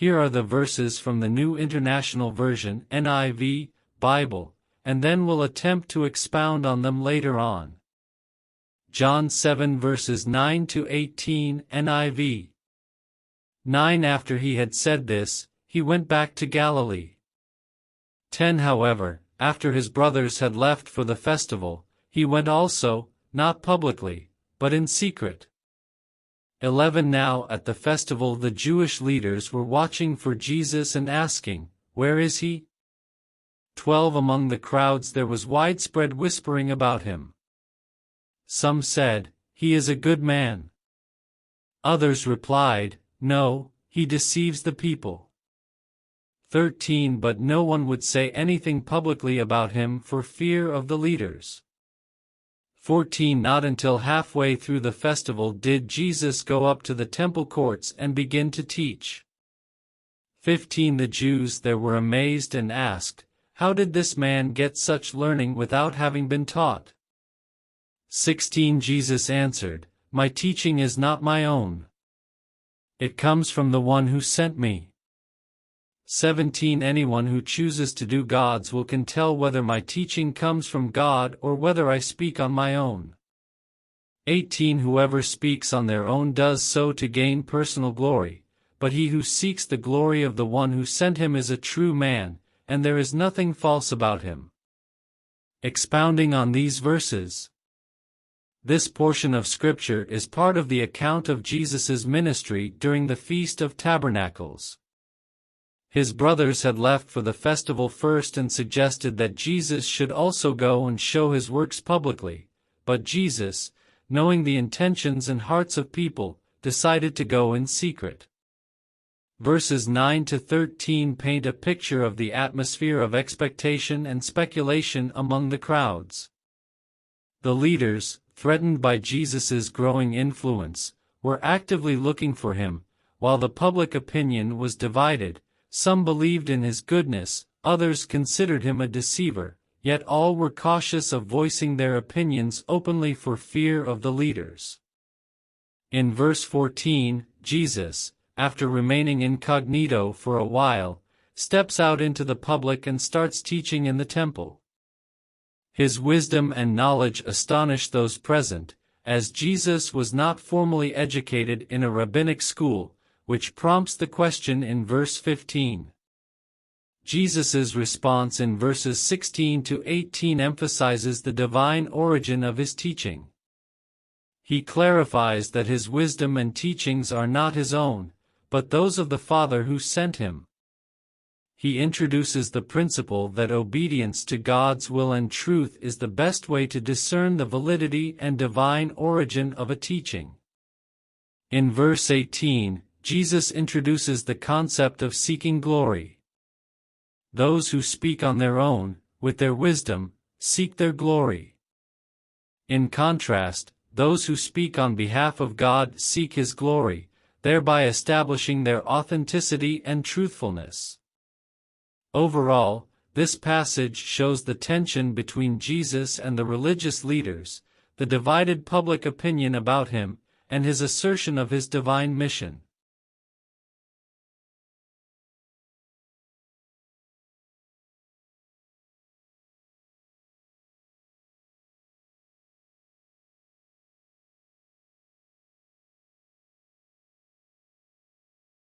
Here are the verses from the New International Version (NIV) Bible, and then we'll attempt to expound on them later on. John 7 verses 9 to 18 NIV. 9 After he had said this, he went back to Galilee. 10 However, after his brothers had left for the festival, he went also, not publicly, but in secret. 11 Now at the festival the Jewish leaders were watching for Jesus and asking, "Where is he?" 12 Among the crowds there was widespread whispering about him. Some said, "He is a good man." Others replied, "No, he deceives the people." 13 But no one would say anything publicly about him for fear of the leaders. 14 Not until halfway through the festival did Jesus go up to the temple courts and begin to teach. 15 The Jews there were amazed and asked, "How did this man get such learning without having been taught?" 16 Jesus answered, "My teaching is not my own. It comes from the one who sent me." 17 Anyone who chooses to do God's will can tell whether my teaching comes from God or whether I speak on my own. 18 Whoever speaks on their own does so to gain personal glory, but he who seeks the glory of the one who sent him is a true man, and there is nothing false about him. Expounding on these verses. This portion of Scripture is part of the account of Jesus' ministry during the Feast of Tabernacles. His brothers had left for the festival first and suggested that Jesus should also go and show his works publicly, but Jesus, knowing the intentions and hearts of people, decided to go in secret. Verses 9 to 13 paint a picture of the atmosphere of expectation and speculation among the crowds. The leaders, threatened by Jesus' growing influence, were actively looking for him, while the public opinion was divided. Some believed in his goodness, others considered him a deceiver, yet all were cautious of voicing their opinions openly for fear of the leaders. In verse 14, Jesus, after remaining incognito for a while, steps out into the public and starts teaching in the temple. His wisdom and knowledge astonish those present, as Jesus was not formally educated in a rabbinic school, which prompts the question in verse 15. Jesus' response in verses 16 to 18 emphasizes the divine origin of his teaching. He clarifies that his wisdom and teachings are not his own, but those of the Father who sent him. He introduces the principle that obedience to God's will and truth is the best way to discern the validity and divine origin of a teaching. In verse 18, Jesus introduces the concept of seeking glory. Those who speak on their own, with their wisdom, seek their glory. In contrast, those who speak on behalf of God seek His glory, thereby establishing their authenticity and truthfulness. Overall, this passage shows the tension between Jesus and the religious leaders, the divided public opinion about him, and his assertion of his divine mission.